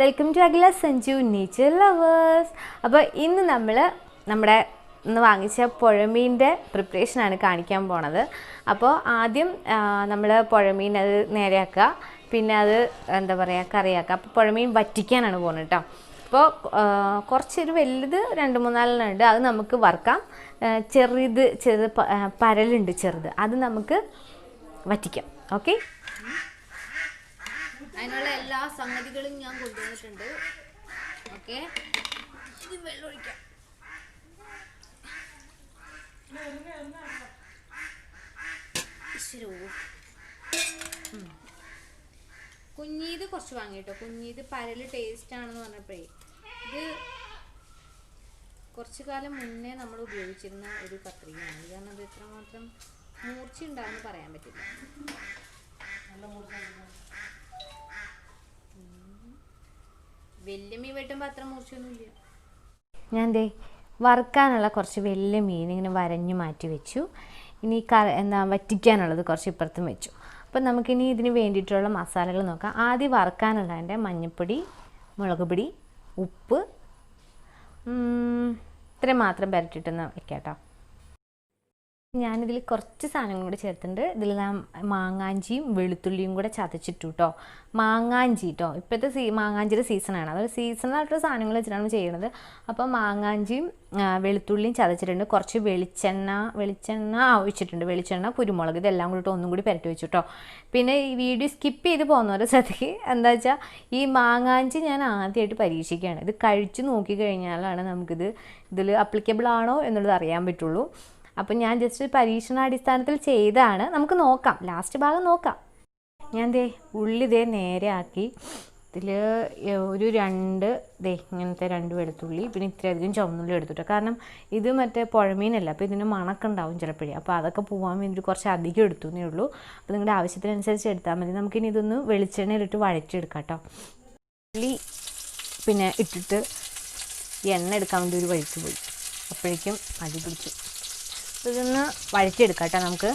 Welcome to Akhila Sanju nature lovers. അപ്പോൾ ഇന്ന് ഇന്ന് വാങ്ങിച്ച പുഴമീൻ്റെ പ്രിപ്പറേഷനാണ് കാണിക്കാൻ പോണത്. അപ്പോൾ ആദ്യം നമ്മൾ പുഴമീൻ അത് നേരെയാക്കുക, പിന്നെ അത് എന്താ പറയുക കറിയാക്കുക. അപ്പോൾ പുഴമീൻ വറ്റിക്കാനാണ് പോകുന്നത് കേട്ടോ. അപ്പോൾ കുറച്ചൊരു വലുത് 2-3 ഉണ്ട്, അത് നമുക്ക് വറുക്കാം. ചെറുത് പരലുണ്ട് ചെറുത്, അത് നമുക്ക് വറ്റിക്കാം. ഓക്കെ, അതിനുള്ള എല്ലാ സംഗതികളും ഞാൻ കൊണ്ടുവന്നിട്ടുണ്ട്. ഓക്കെ, വെള്ളം ഒഴിക്കാം. കുഞ്ഞീത് കുറച്ച് വാങ്ങിട്ടോ. കുഞ്ഞീത് പരല് ടേസ്റ്റ് ആണെന്ന് പറഞ്ഞപ്പോഴേ, ഇത് കുറച്ചു കാലം മുന്നേ നമ്മൾ ഉപയോഗിച്ചിരുന്ന ഒരു കത്രികയാണ്. കാരണം അത് എത്രമാത്രം മൂർച്ച ഉണ്ടാവുമെന്ന് പറയാൻ പറ്റില്ല. വലിയ മീൻ വെട്ടുമ്പോൾ അത്ര മൂർച്ചയൊന്നുമില്ല. ഞാൻ വറുക്കാനുള്ള കുറച്ച് വലിയ മീൻ ഇങ്ങനെ വരഞ്ഞു മാറ്റി വെച്ചു. ഇനി വറ്റിക്കാനുള്ളത് കുറച്ച് ഇപ്പുറത്തും വെച്ചു. അപ്പം നമുക്കിനി ഇതിന് വേണ്ടിയിട്ടുള്ള മസാലകൾ നോക്കാം. ആദ്യം വറുക്കാനുള്ളതിൻ്റെ മഞ്ഞൾപ്പൊടി, മുളക് പൊടി, ഉപ്പ്, ഇത്രയും മാത്രം പുരട്ടിയിട്ടൊന്ന് വെക്കാം കേട്ടോ. ഞാനിതിൽ കുറച്ച് സാധനങ്ങൾ കൂടി ചേർത്തിട്ടുണ്ട്. ഇതിലെല്ലാം മാങ്ങാഞ്ചിയും വെളുത്തുള്ളിയും കൂടെ ചതച്ചിട്ടു കേട്ടോ. മാങ്ങാഞ്ചി കേട്ടോ, ഇപ്പോഴത്തെ മാങ്ങാഞ്ചിയുടെ സീസണാണ്. അതൊരു സീസണായിട്ടുള്ള സാധനങ്ങൾ വെച്ചിട്ടാണ് ചെയ്യുന്നത്. അപ്പോൾ മാങ്ങാഞ്ചിയും വെളുത്തുള്ളിയും ചതച്ചിട്ടുണ്ട്. കുറച്ച് വെളിച്ചെണ്ണ ഒഴിച്ചിട്ടുണ്ട്. വെളിച്ചെണ്ണ, കുരുമുളക്, ഇതെല്ലാം കൂടിയിട്ട് ഒന്നും കൂടി പുരട്ടി വെച്ചു കേട്ടോ. പിന്നെ ഈ വീഡിയോ സ്കിപ്പ് ചെയ്ത് പോകുന്നവരെ ശ്രദ്ധിക്ക്. എന്താ വെച്ചാൽ ഈ മാങ്ങാഞ്ചി ഞാൻ ആദ്യമായിട്ട് പരീക്ഷിക്കുകയാണ്. ഇത് കഴിച്ച് നോക്കിക്കഴിഞ്ഞാലാണ് ഇതിൽ അപ്ലിക്കബിൾ ആണോ എന്നുള്ളത് അറിയാൻ പറ്റുള്ളൂ. അപ്പം ഞാൻ ജസ്റ്റ് പരീക്ഷണാടിസ്ഥാനത്തിൽ ചെയ്താണ്. നമുക്ക് നോക്കാം, ലാസ്റ്റ് ഭാഗം നോക്കാം. ഞാൻ ഉള്ളി നേരെ ആക്കി. ഇതിൽ ഒരു ഇങ്ങനത്തെ 2 വെളുത്തുള്ളി, പിന്നെ ഇത്രയധികം ചുവന്നുള്ളി എടുത്തിട്ട്. കാരണം ഇത് മറ്റേ പുഴമീനല്ല, അപ്പോൾ ഇതിന് മണക്കം ഉണ്ടാവും ചിലപ്പോഴേ. അപ്പോൾ അതൊക്കെ പോകാൻ വേണ്ടിയിട്ട് കുറച്ച് അധികം എടുത്തുന്നേ ഉള്ളൂ. അപ്പോൾ നിങ്ങളുടെ ആവശ്യത്തിനനുസരിച്ച് എടുത്താൽ മതി. നമുക്കിനി ഇതൊന്ന് വെളിച്ചെണ്ണയിലിട്ട് വഴറ്റിയെടുക്കാം കേട്ടോ. ഉള്ളി പിന്നെ ഇട്ടിട്ട് എണ്ണ എടുക്കാൻ വേണ്ടി ഒരു വഴിക്ക് പോയി, അപ്പോഴേക്കും അടി പിടിച്ചു. ഇതൊന്ന് വഴറ്റിയെടുക്കാം കേട്ടോ. നമുക്ക്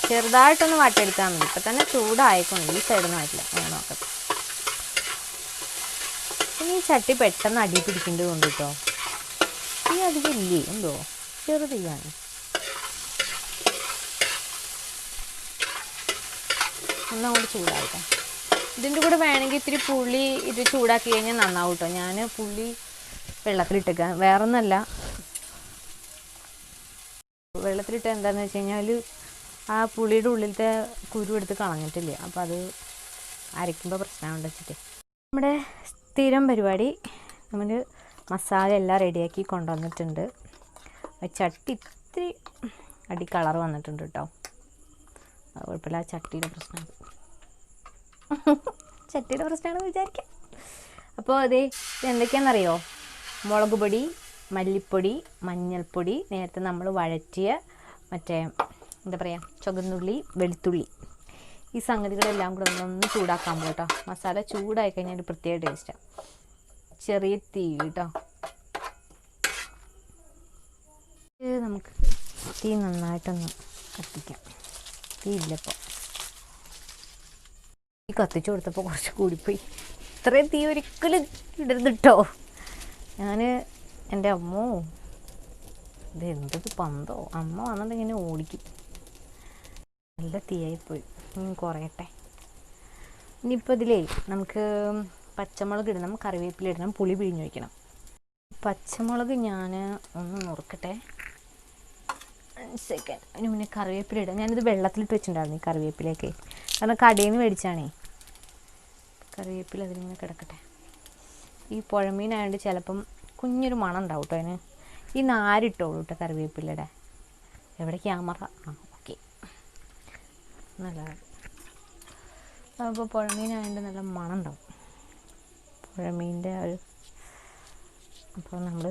ചെറുതായിട്ടൊന്ന് വഴറ്റിയെടുക്കാൻ മതി. ഇപ്പം തന്നെ ചൂടായിക്കൊണ്ട് ഈ സൈഡൊന്നും ആയിട്ടില്ല. അങ്ങനെ നോക്കട്ടെ. ഇനി ഈ ചട്ടി പെട്ടെന്ന് അടി പിടിക്കേണ്ടത് കൊണ്ട് കേട്ടോ. ഈ അധികം ഇല്ലേ എന്തോ ചെറുതാണ്. ഒന്നങ്ങോട്ട് ചൂടായിട്ടോ. ഇതിൻ്റെ കൂടെ വേണമെങ്കിൽ ഇത്തിരി പുളി ഇത് ചൂടാക്കി കഴിഞ്ഞാൽ നന്നാവും കേട്ടോ. ഞാൻ പുളി വെള്ളത്തിലിട്ടേക്കാം, വേറൊന്നല്ല. വെള്ളത്തിലിട്ട് എന്താണെന്ന് വെച്ച് കഴിഞ്ഞാൽ ആ പുളിയുടെ ഉള്ളിലത്തെ കുരു എടുത്ത് കളഞ്ഞിട്ടില്ല. അപ്പോൾ അത് അരയ്ക്കുമ്പോൾ പ്രശ്നമുണ്ട് വെച്ചിട്ട്. നമ്മുടെ സ്ഥിരം പരിപാടി, നമ്മൾ മസാല എല്ലാം റെഡിയാക്കി കൊണ്ടുവന്നിട്ടുണ്ട്. ചട്ടി ഇത്തിരി അടി കളർ വന്നിട്ടുണ്ട് കേട്ടോ. അത് കുഴപ്പമില്ല, ചട്ടിയുടെ പ്രശ്നമാണ്. ചട്ടിയുടെ പ്രശ്നമാണെന്ന് വിചാരിക്കാം. അപ്പോൾ എന്തൊക്കെയാണെന്നറിയോ? മുളക് പൊടി, മല്ലിപ്പൊടി, മഞ്ഞൾപ്പൊടി, നേരത്തെ നമ്മൾ വഴറ്റിയ മറ്റേ എന്താ പറയുക ചുവന്നുള്ളി, വെളുത്തുള്ളി, ഈ സംഗതികളെല്ലാം കൂടെ ഒന്ന് ചൂടാക്കാൻ പോകും കേട്ടോ. മസാല ചൂടായി കഴിഞ്ഞാൽ ഒരു പ്രത്യേക ടേസ്റ്റാണ്. ചെറിയ തീ കേട്ടോ. നമുക്ക് തീ നന്നായിട്ടൊന്ന് കത്തിക്കാം. തീ ഇല്ലപ്പോൾ ഈ കത്തിച്ചു കൊടുത്തപ്പോൾ കുറച്ച് കൂടിപ്പോയി. ഇത്രയും തീ ഒരിക്കലും ഇടരുത് കേട്ടോ. എൻ്റെ അമ്മോ, ഇത് എന്തൊരു പന്തോ, അമ്മ വന്നിട്ട് ഇങ്ങനെ ഓടിക്കും. നല്ല തീയായിപ്പോയി. കുറയട്ടെ. ഇനിയിപ്പോൾ നമുക്ക് പച്ചമുളക് ഇടണം, കറിവേപ്പില ഇടണം, പുളി പിഴിഞ്ഞ് വയ്ക്കണം. പച്ചമുളക് ഞാൻ ഒന്ന് നുറുക്കട്ടെ. സെക്കൻഡ്. അതിന് മുന്നേ കറിവേപ്പില ഇടാം. ഞാനിത് വെള്ളത്തിലിട്ട് വെച്ചിട്ടുണ്ടായിരുന്നു ഈ കറിവേപ്പിലയൊക്കെ, കാരണം കടയിൽ നിന്ന് മേടിച്ചാണേ. കറിവേപ്പില അതിലിങ്ങനെ കിടക്കട്ടെ. ഈ പുഴമീനായതുകൊണ്ട് ചിലപ്പം കുഞ്ഞൊരു മണം ഉണ്ടാവും കേട്ടോ അതിന്. ഈ നാരിട്ടോളൂ കേട്ടോ കറിവേപ്പിലയുടെ. എവിടെ ക്യാമറ? ഓക്കെ, നല്ലതാണ്. അപ്പോൾ പുഴമീനായതുകൊണ്ട് നല്ല മണം ഉണ്ടാവും, പുഴമീൻ്റെ ഒരു. അപ്പോൾ നമ്മൾ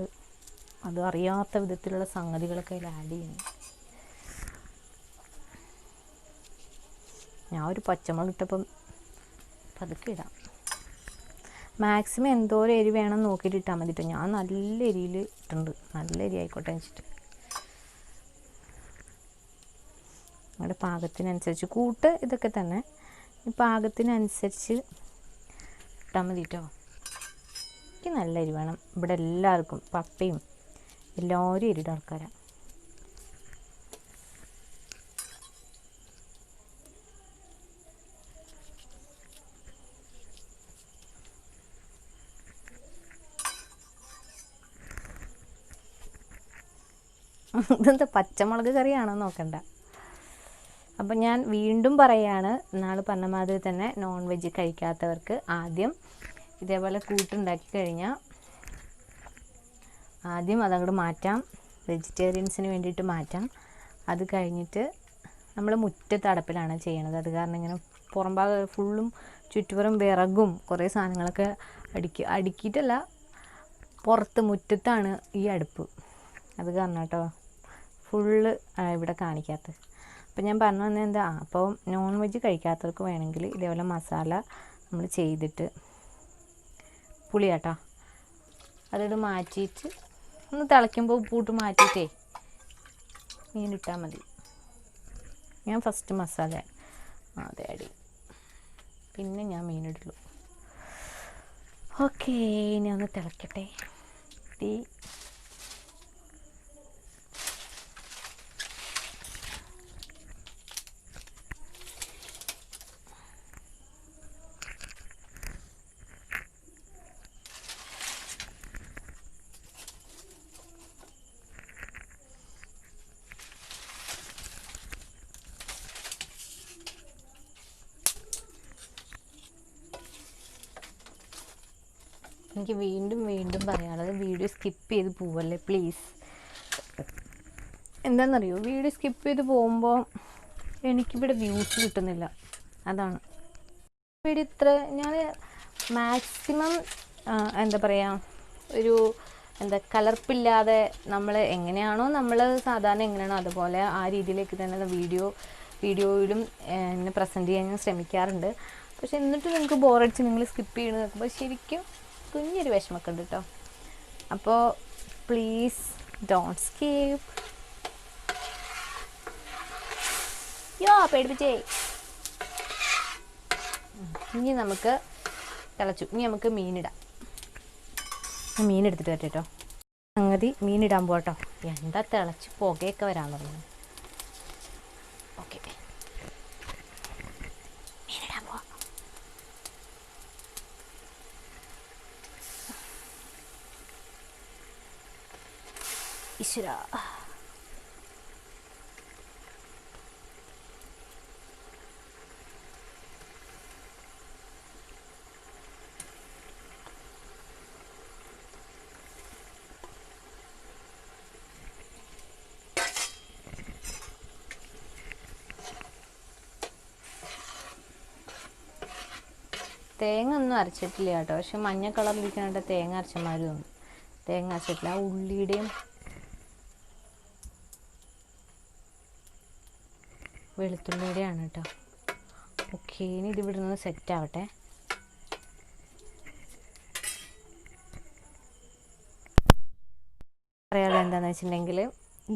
അത് അറിയാത്ത വിധത്തിലുള്ള സംഗതികളൊക്കെ അതിൽ ആഡ് ചെയ്യണം. ഞാൻ ഒരു പച്ചമുളക് ഇട്ടപ്പം പതുക്കെ ഇടാം. മാക്സിമം എന്തോരം എരി വേണം നോക്കിയിട്ട് ഇട്ടാൽ മതി കേട്ടോ. ഞാൻ നല്ല എരിയിൽ ഇട്ടുണ്ട്, നല്ല എരി ആയിക്കോട്ടെ വെച്ചിട്ട്. നിങ്ങളുടെ പാകത്തിനനുസരിച്ച് കൂട്ട് ഇതൊക്കെ തന്നെ. ഈ പാകത്തിനനുസരിച്ച് ഇട്ടാൽ മതി കേട്ടോ. എനിക്ക് നല്ല എരി വേണം. ഇവിടെ എല്ലാവർക്കും പപ്പയും എല്ലാവരും എരിയുടെ ആൾക്കാരാണ്. ഇതെന്താ പച്ചമുളക് കറിയാണോ നോക്കണ്ട. അപ്പം ഞാൻ വീണ്ടും പറയാണ്, നാൾ പറഞ്ഞ മാതിരി തന്നെ നോൺ വെജ് കഴിക്കാത്തവർക്ക് ആദ്യം ഇതേപോലെ കൂട്ടുണ്ടാക്കി കഴിഞ്ഞാൽ ആദ്യം അതങ്ങോട്ട് മാറ്റാം. വെജിറ്റേറിയൻസിന് വേണ്ടിയിട്ട് മാറ്റാം. അത് കഴിഞ്ഞിട്ട് നമ്മൾ മുറ്റത്ത് അടപ്പിലാണ് ചെയ്യണത്. അത് കാരണം ഇങ്ങനെ പുറം ഭാഗം ഫുള്ളും ചുറ്റുപുറം വിറകും കുറേ സാധനങ്ങളൊക്കെ അടുക്കിയിട്ടല്ല, പുറത്ത് മുറ്റത്താണ് ഈ അടുപ്പ്. അത് കാരണം കേട്ടോ ഫുള്ള് ഇവിടെ കാണിക്കാത്തത്. അപ്പം ഞാൻ പറഞ്ഞു വന്നത് എന്താ, അപ്പോൾ നോൺ വെജ് കഴിക്കാത്തവർക്ക് വേണമെങ്കിൽ ഇതേപോലെ മസാല നമ്മൾ ചെയ്തിട്ട് പുളിയാട്ടോ അതോട് മാറ്റിയിട്ട് ഒന്ന് തിളയ്ക്കുമ്പോൾ ഉപ്പിട്ട് മാറ്റിയിട്ടേ മീനിട്ടാൽ മതി. ഞാൻ ഫസ്റ്റ് മസാല അതെ ആഡ് ചെയ്യും, പിന്നെ ഞാൻ മീനിടുള്ളൂ. ഓക്കേ, ഇനി ഒന്ന് തിളയ്ക്കട്ടെ. തീ എനിക്ക് വീണ്ടും വീണ്ടും പറയാനുള്ളത്, വീഡിയോ സ്കിപ്പ് ചെയ്ത് പോവല്ലേ പ്ലീസ്. എന്താണെന്നറിയോ, വീഡിയോ സ്കിപ്പ് ചെയ്ത് പോകുമ്പോൾ എനിക്കിവിടെ വ്യൂസ് കിട്ടുന്നില്ല. അതാണ് വീഡിയോ ഇത്ര ഞാൻ മാക്സിമം എന്താ പറയുക, ഒരു കലർപ്പില്ലാതെ നമ്മൾ എങ്ങനെയാണോ നമ്മൾ സാധാരണ എങ്ങനെയാണോ അതുപോലെ ആ രീതിയിലേക്ക് തന്നെ വീഡിയോയിലും എന്നെ പ്രസൻറ്റ് ചെയ്യാൻ ഞാൻ ശ്രമിക്കാറുണ്ട്. പക്ഷെ എന്നിട്ട് നിങ്ങൾക്ക് ബോറടിച്ച് നിങ്ങൾ സ്കിപ്പ് ചെയ്യണമെന്ന് നോക്കുമ്പോൾ ശരിക്കും കുഞ്ഞൊരു വിഷമമൊക്കെ ഉണ്ട് കേട്ടോ. അപ്പോൾ പ്ലീസ് ഡോണ്ട് സ്കിപ്പ്. പേടിപ്പിച്ചേ. ഇനി നമുക്ക് തിളച്ചു, ഇനി നമുക്ക് മീനിടാം. മീനെടുത്തിട്ട് വരട്ടെ കേട്ടോ. സംഗതി മീനിടാൻ പോട്ടോ. എന്താ തിളച്ച് പുകയൊക്കെ വരാൻ തുടങ്ങി. ഓക്കെ, മീനിടാൻ പോവാം. ഈശ്വരാ, തേങ്ങ ഒന്നും അരച്ചിട്ടില്ല കേട്ടോ. പക്ഷെ മഞ്ഞ കളറിലിരിക്കാനായിട്ട് തേങ്ങ അരച്ചമാതിരി തോന്നും. തേങ്ങ അരച്ചിട്ടില്ല. ആ ഉള്ളിയുടെയും വെളുത്തുള്ളിയുടെയാണ് കേട്ടോ. ഓക്കെ, ഇനി ഇതിവിടെ നിന്ന് സെറ്റ് ആവട്ടെ. പറയാനുള്ളത് എന്താണെന്ന് വെച്ചിട്ടുണ്ടെങ്കിൽ,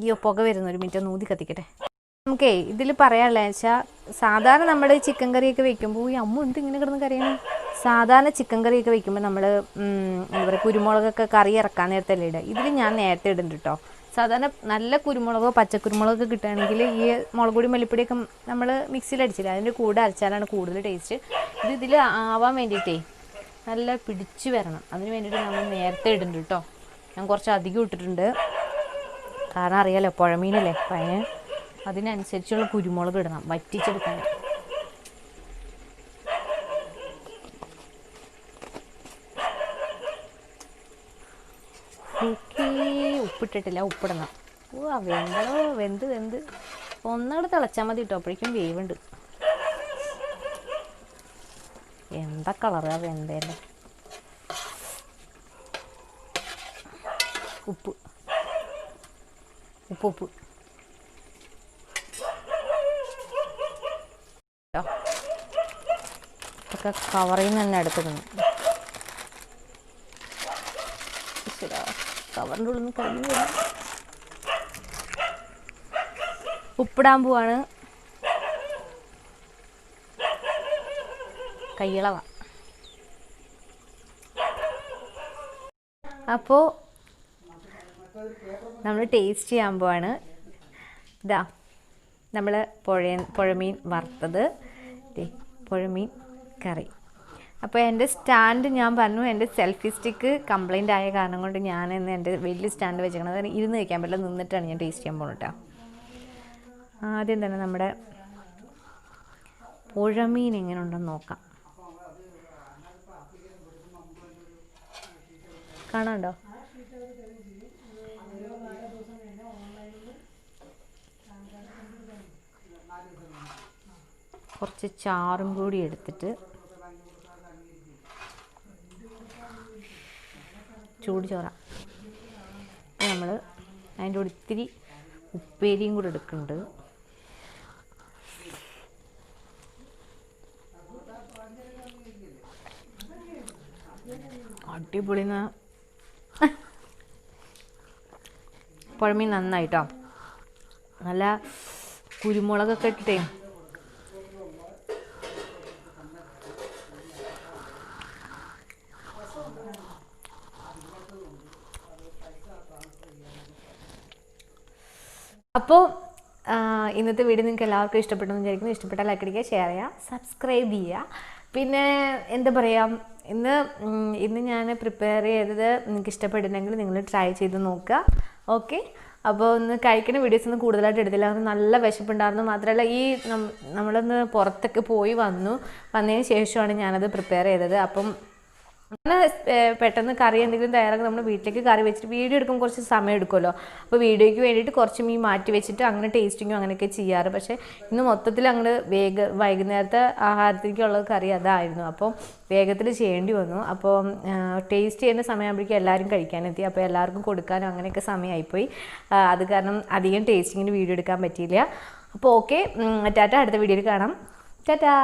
ഈ പുക വരുന്ന ഒരു മിനിറ്റ് നൂതി കത്തിക്കട്ടെ. നമുക്കേ ഇതിൽ പറയാനുള്ളത് വെച്ചാൽ, സാധാരണ നമ്മൾ ചിക്കൻ കറിയൊക്കെ വെക്കുമ്പോൾ ഈ അമ്മ എന്ത് ഇങ്ങനെ കിടന്ന് കറിയാണ്. സാധാരണ ചിക്കൻ കറിയൊക്കെ വെക്കുമ്പോൾ നമ്മൾ എന്താ പറയുക, കുരുമുളകൊക്കെ കറി ഇറക്കാൻ നേരത്തല്ലേ ഇടുക. ഇതിൽ ഞാൻ നേരത്തെ ഇടുന്നുണ്ട് കേട്ടോ. സാധാരണ നല്ല കുരുമുളകോ പച്ചക്കുരുമുളകൊക്കെ കിട്ടുകയാണെങ്കിൽ ഈ മുളക് പൊടി മല്ലിപ്പൊടിയൊക്കെ നമ്മൾ മിക്സിയിൽ അടിച്ചില്ല, അതിൻ്റെ കൂടെ അരച്ചാലാണ് കൂടുതൽ ടേസ്റ്റ്. ഇതിൽ ആവാൻ വേണ്ടിയിട്ടേ നല്ല പിടിച്ച് വരണം. അതിന് വേണ്ടിയിട്ട് നമ്മൾ നേരത്തെ ഇടുന്നുണ്ട് കേട്ടോ. ഞാൻ കുറച്ച് അധികം ഇട്ടിട്ടുണ്ട്, കാരണം അറിയാലോ പുഴമീനല്ലേ, അപ്പം അതിനനുസരിച്ചുള്ള കുരുമുളക് ഇടണം വറ്റിച്ചെടുക്കാൻ. ഉപ്പിട്ടിട്ടില്ല, ഉപ്പിടണം. വെന്തോ വെന്ത് ഒന്നവിടെ തിളച്ചാൽ മതി കേട്ടോ. അപ്പോഴേക്കും വേവുണ്ട്. എന്താ കളറ് വെന്തേൻ്റെ. ഉപ്പ് ഒക്കെ കവറിൽ നിന്ന് തന്നെ എടുത്തിരുന്നു. കവറിൻ്റെ ഉള്ളിൽ നിന്ന് കഴിഞ്ഞു. ഉപ്പിടാൻ പോവാണ്. കയ്യിളവ. അപ്പോൾ നമ്മൾ ടേസ്റ്റ് ചെയ്യാൻ പോവാണ്. ഇതാ നമ്മൾ പുഴമീൻ വറുത്തത്, പുഴമീൻ കറി. അപ്പോൾ എൻ്റെ സ്റ്റാൻഡ് ഞാൻ പറഞ്ഞു, എൻ്റെ സെൽഫി സ്റ്റിക്ക് കംപ്ലൈൻ്റ് ആയ കാരണം കൊണ്ട് ഞാൻ ഇന്ന് എൻ്റെ വലിയ സ്റ്റാൻഡ് വെച്ചേക്കണത്. അതിന് ഇരുന്ന് കഴിക്കാൻ പറ്റില്ല, നിന്നിട്ടാണ് ഞാൻ ടേസ്റ്റ് ചെയ്യാൻ പോകുന്നത് കേട്ടോ. ആദ്യം തന്നെ നമ്മുടെ പുഴമീൻ എങ്ങനെ ഉണ്ടെന്ന് നോക്കാം. കാണാണ്ടോ? കുറച്ച് ചാറും കൂടി എടുത്തിട്ട് ചൂട് ചോറ നമ്മൾ അതിൻ്റെ കൂടെ ഇത്തിരി ഉപ്പേരിയും കൂടെ എടുക്കുന്നുണ്ട്. അടിപൊളി. പുഴമീൻ നന്നായിട്ടോ, നല്ല കുരുമുളകൊക്കെ ഇട്ടിട്ടേ അപ്പോൾ ഇന്നത്തെ വീഡിയോ നിങ്ങൾക്ക് എല്ലാവർക്കും ഇഷ്ടപ്പെട്ടെന്ന് വിചാരിക്കുന്നു. ഇഷ്ടപ്പെട്ടാൽ ലൈക്ക് അടിക്കുക, ഷെയർ ചെയ്യുക, സബ്സ്ക്രൈബ് ചെയ്യുക. പിന്നെ എന്താ പറയുക, ഇന്ന് ഞാൻ പ്രിപ്പയർ ചെയ്തത് നിങ്ങൾക്ക് ഇഷ്ടപ്പെട്ടിട്ടുണ്ടെങ്കിൽ നിങ്ങൾ ട്രൈ ചെയ്ത് നോക്കുക. ഓക്കെ, അപ്പോൾ ഒന്ന് കഴിക്കുന്ന വീഡിയോസ് ഒന്നും കൂടുതലായിട്ട് എടുത്തില്ല, അത് നല്ല വിശപ്പുണ്ടായിരുന്നു. മാത്രമല്ല നമ്മളൊന്ന് പുറത്തൊക്കെ പോയി വന്നതിന് ശേഷമാണ് ഞാനത് പ്രിപ്പയർ ചെയ്തത്. അപ്പം പെട്ടെന്ന് കറി എന്തെങ്കിലും തയ്യാറാക്കി നമ്മൾ വീട്ടിലേക്ക് കറി വെച്ചിട്ട് വീഡിയോ എടുക്കുമ്പോൾ കുറച്ച് സമയം എടുക്കുമല്ലോ. അപ്പോൾ വീഡിയോയ്ക്ക് വേണ്ടിയിട്ട് കുറച്ച് മീൻ മാറ്റി വെച്ചിട്ട് അങ്ങനെ ടേസ്റ്റിങ്ങും അങ്ങനെയൊക്കെ ചെയ്യാറ്. പക്ഷേ ഇന്ന് മൊത്തത്തിൽ അങ്ങോട്ട് വൈകുന്നേരത്തെ ആഹാരത്തിലേക്കുള്ള കറി അതായിരുന്നു. അപ്പോൾ വേഗത്തിൽ ചെയ്യേണ്ടി വന്നു. അപ്പോൾ ടേസ്റ്റ് ചെയ്യുന്ന സമയമാകുമ്പോഴേക്കും എല്ലാവരും കഴിക്കാനെത്തി. അപ്പോൾ എല്ലാവർക്കും കൊടുക്കാനും അങ്ങനെയൊക്കെ സമയമായിപ്പോയി. അത് കാരണം അധികം ടേസ്റ്റിങ്ങിന് വീഡിയോ എടുക്കാൻ പറ്റിയില്ല. അപ്പോൾ ഓക്കെ, ടാറ്റ. അടുത്ത വീഡിയോയിൽ കാണാം. ടാറ്റാ.